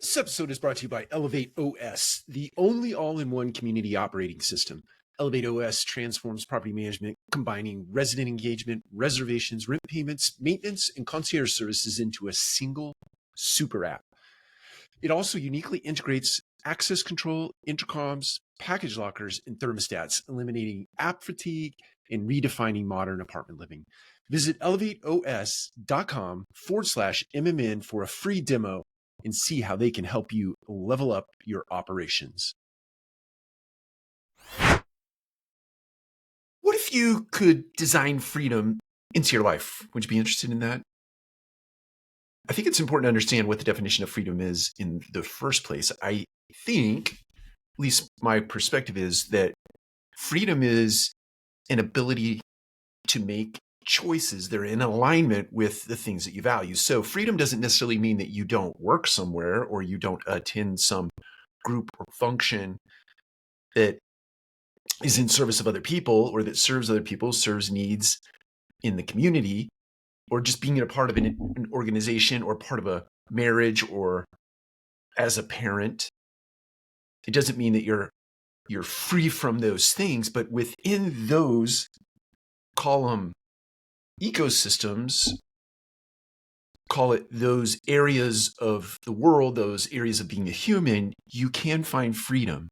This episode is brought to you by Elevate OS, the only all-in-one community operating system. Elevate OS transforms property management, combining resident engagement, reservations, rent payments, maintenance, and concierge services into a single super app. It also uniquely integrates access control, intercoms, package lockers, and thermostats, eliminating app fatigue and redefining modern apartment living. Visit elevateos.com/MMN for a free demo and see how they can help you level up your operations. What if you could design freedom into your life? Would you be interested in that? I think it's important to understand what the definition of freedom is in the first place. I think, at least my perspective is that freedom is an ability to make choices that are in alignment with the things that you value. So freedom doesn't necessarily mean that you don't work somewhere or you don't attend some group or function that is in service of other people or that serves other people, serves needs in the community, or just being a part of an organization or part of a marriage or as a parent. It doesn't mean that you're free from those things, but within those, call them ecosystems, call it those areas of the world, those areas of being a human, you can find freedom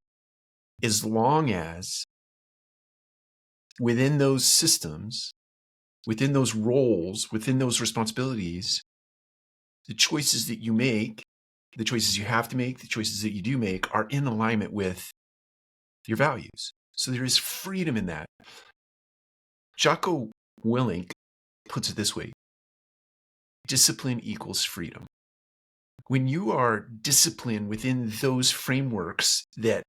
as long as within those systems, within those roles, within those responsibilities, the choices that you make, the choices you have to make, the choices that you do make are in alignment with your values. So there is freedom in that. Jocko Willink puts it this way: discipline equals freedom. When you are disciplined within those frameworks that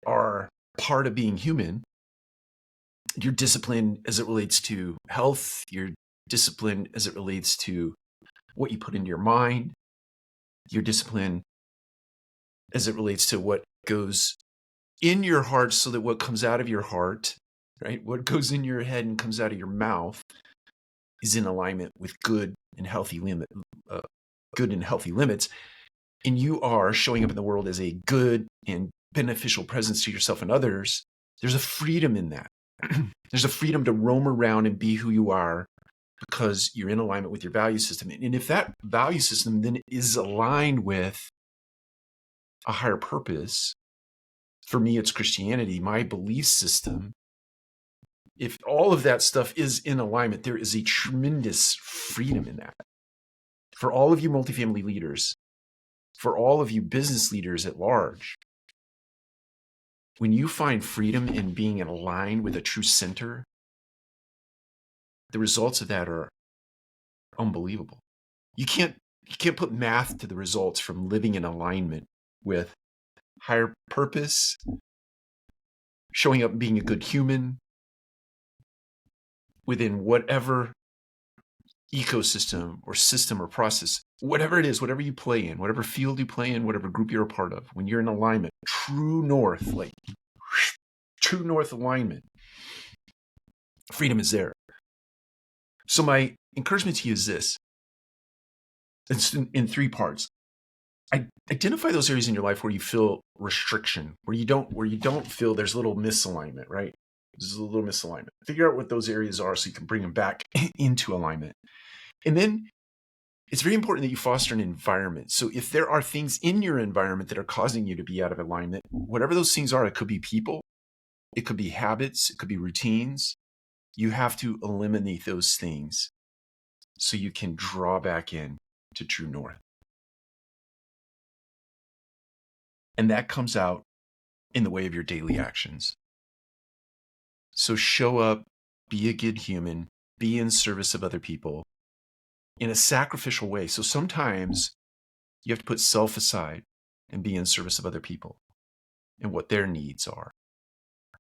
are part of being human, you're disciplined as it relates to health, you're disciplined as it relates to what you put into your mind, you're disciplined as it relates to what goes in your heart so that what comes out of your heart, right, what goes in your head and comes out of your mouth is in alignment with good and healthy limits. And you are showing up in the world as a good and beneficial presence to yourself and others. There's a freedom in that. There's a freedom to roam around and be who you are because you're in alignment with your value system. And if that value system then is aligned with a higher purpose, for me, it's Christianity, my belief system. If all of that stuff is in alignment, there is a tremendous freedom in that. For all of you multifamily leaders, for all of you business leaders at large, when you find freedom in being in line with a true center, the results of that are unbelievable. You can't put math to the results from living in alignment with higher purpose, showing up and being a good human within whatever ecosystem or system or process, whatever it is, whatever you play in, whatever field you play in, whatever group you're a part of, when you're in alignment, true north, like true north alignment, freedom is there. So my encouragement to you is this. It's in three parts. Identify those areas in your life where you feel restriction, where you don't feel there's a little misalignment, right? There's a little misalignment. Figure out what those areas are so you can bring them back into alignment. And then it's very important that you foster an environment. So if there are things in your environment that are causing you to be out of alignment, whatever those things are, it could be people, it could be habits, it could be routines. You have to eliminate those things so you can draw back in to true north. And that comes out in the way of your daily actions. So show up, be a good human, be in service of other people in a sacrificial way. So sometimes you have to put self aside and be in service of other people and what their needs are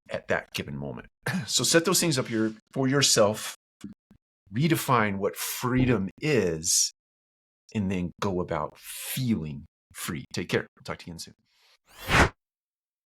at that given moment. So set those things up for yourself, redefine what freedom is, and then go about feeling free. Take care. I'll talk to you again soon.